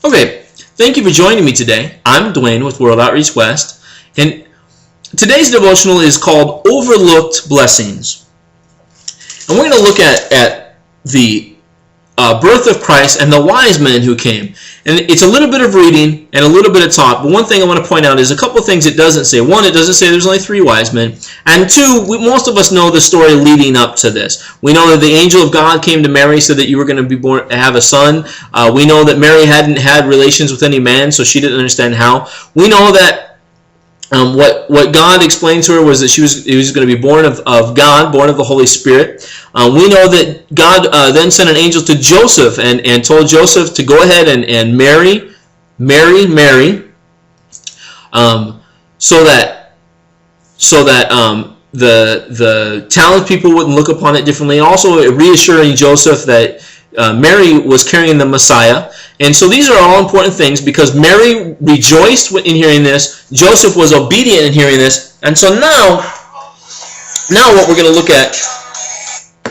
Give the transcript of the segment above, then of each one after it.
Okay, thank you for joining me today. I'm Dwayne with World Outreach West, and today's devotional is called Overlooked Blessings. And we're going to look at the birth of Christ and the wise men who came. And it's a little bit of reading and a little bit of talk, but one thing I want to point out is a couple of things it doesn't say. One, it doesn't say there's only 3 wise men. And 2, most of us know the story leading up to this. We know that the angel of God came to Mary so that you were going to be born, have a son. We know that Mary hadn't had relations with any man, so she didn't understand how. We know that what God explained to her was that he was going to be born of God, born of the Holy Spirit. We know that God then sent an angel to Joseph and told Joseph to go ahead and marry Mary, so that the talented people wouldn't look upon it differently. Also reassuring Joseph that Mary was carrying the Messiah. And so these are all important things because Mary rejoiced in hearing this. Joseph was obedient in hearing this. And so now what we're going to look at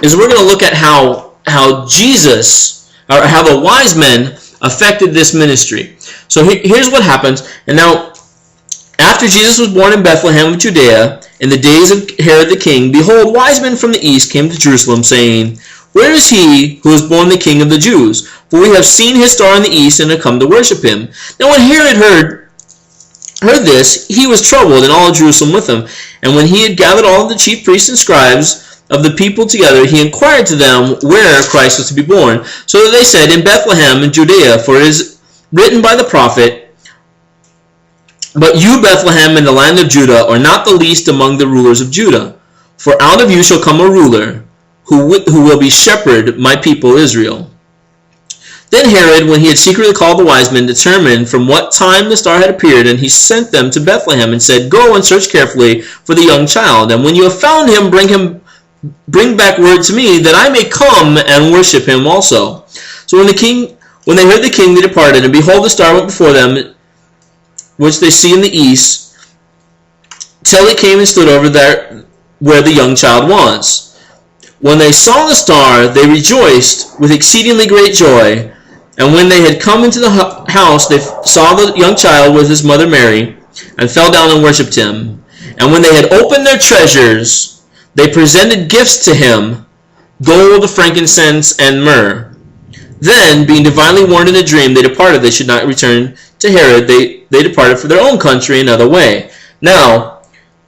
is we're going to look at how Jesus, or how the wise men affected this ministry. So here's what happens. And now, after Jesus was born in Bethlehem of Judea, in the days of Herod the king, behold, wise men from the east came to Jerusalem, saying, Where is he who is born the King of the Jews? For we have seen his star in the east and have come to worship him. Now when Herod heard this, he was troubled, and all of Jerusalem with him. And when he had gathered all the chief priests and scribes of the people together, he inquired to them where Christ was to be born. So that they said, In Bethlehem in Judea, for it is written by the prophet, But you, Bethlehem, in the land of Judah, are not the least among the rulers of Judah. For out of you shall come a ruler, who will be shepherd my people Israel. Then Herod, when he had secretly called the wise men, determined from what time the star had appeared, and he sent them to Bethlehem and said, Go and search carefully for the young child, and when you have found him, bring back word to me, that I may come and worship him also. So when they heard the king, they departed, and behold, the star went before them, which they see in the east, till it came and stood over there where the young child was. When they saw the star, they rejoiced with exceedingly great joy. And when they had come into the house, they saw the young child with his mother Mary, and fell down and worshipped him. And when they had opened their treasures, they presented gifts to him, gold, frankincense, and myrrh. Then, being divinely warned in a dream, they departed. They should not return to Herod. They departed for their own country another way. Now,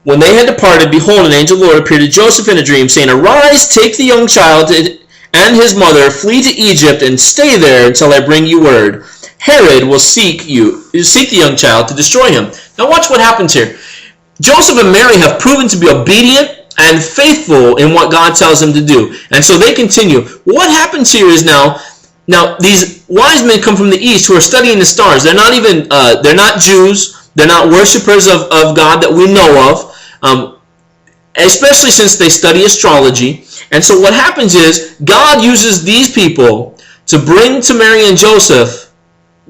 when they had departed, behold, an angel of the Lord appeared to Joseph in a dream, saying, Arise, take the young child and his mother, flee to Egypt, and stay there until I bring you word. Herod will seek the young child to destroy him. Now watch what happens here. Joseph and Mary have proven to be obedient and faithful in what God tells them to do. And so they continue. What happens here is now these wise men come from the east who are studying the stars. They're not Jews. They're not worshipers of God that we know of. Especially since they study astrology. And so what happens is God uses these people to bring to Mary and Joseph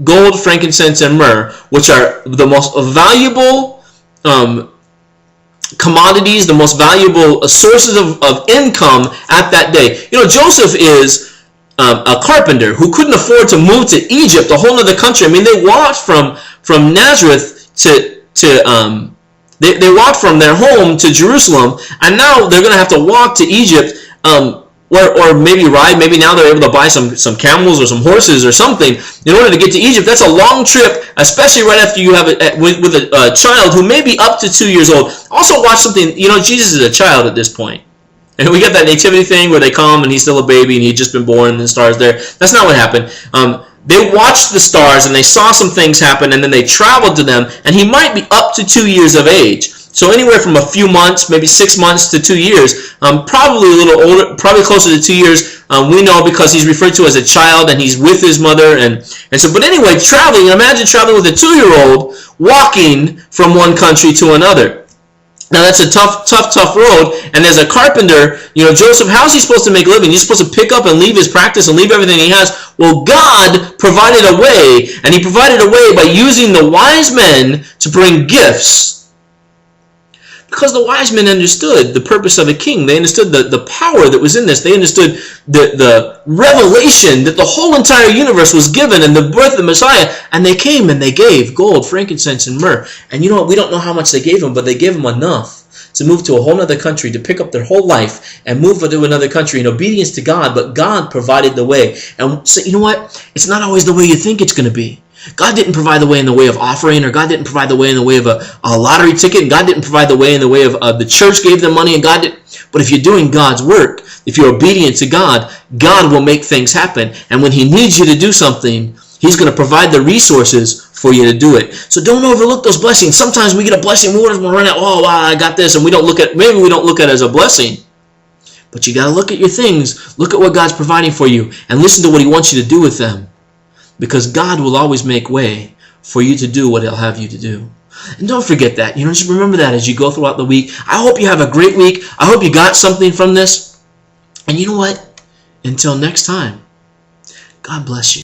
gold, frankincense, and myrrh, which are the most valuable commodities, the most valuable sources of income at that day. You know, Joseph is a carpenter who couldn't afford to move to Egypt, a whole other country. I mean, they walked from Nazareth They walked from their home to Jerusalem, and now they're going to have to walk to Egypt, or maybe ride. Maybe now they're able to buy some camels or some horses or something in order to get to Egypt. That's a long trip, especially right after you have with a child who may be up to 2 years old. Also watch something, you know, Jesus is a child at this point. And we got that nativity thing where they come and he's still a baby and he'd just been born and the star's there. That's not what happened. They watched the stars and they saw some things happen, and then they traveled to them, and he might be up to 2 years of age. So anywhere from a few months, maybe 6 months to 2 years, probably a little older, probably closer to 2 years. We know because he's referred to as a child and he's with his mother. And so, but anyway, traveling, imagine traveling with a 2-year-old walking from one country to another. Now that's a tough road. And as a carpenter, you know, Joseph, how's he supposed to make a living? He's supposed to pick up and leave his practice and leave everything he has. Well, God provided a way, and he provided a way by using the wise men to bring gifts. Because the wise men understood the purpose of a king. They understood the power that was in this. They understood the revelation that the whole entire universe was given in the birth of the Messiah. And they came and they gave gold, frankincense, and myrrh. And you know what? We don't know how much they gave him, but they gave him enough to move to a whole other country, to pick up their whole life and move to another country in obedience to God. But God provided the way. And so, you know what? It's not always the way you think it's going to be. God didn't provide the way in the way of offering, or God didn't provide the way in the way of a lottery ticket, and God didn't provide the way in the way of the church gave them money, and God didn't. But if you're doing God's work, if you're obedient to God, God will make things happen. And when he needs you to do something, he's going to provide the resources for you to do it. So don't overlook those blessings. Sometimes we get a blessing, we want to run out, oh wow, I got this, and maybe we don't look at it as a blessing. But you got to look at your things, look at what God's providing for you, and listen to what he wants you to do with them. Because God will always make way for you to do what he'll have you to do. And don't forget that. Just remember that as you go throughout the week. I hope you have a great week. I hope you got something from this. And you know what? Until next time, God bless you.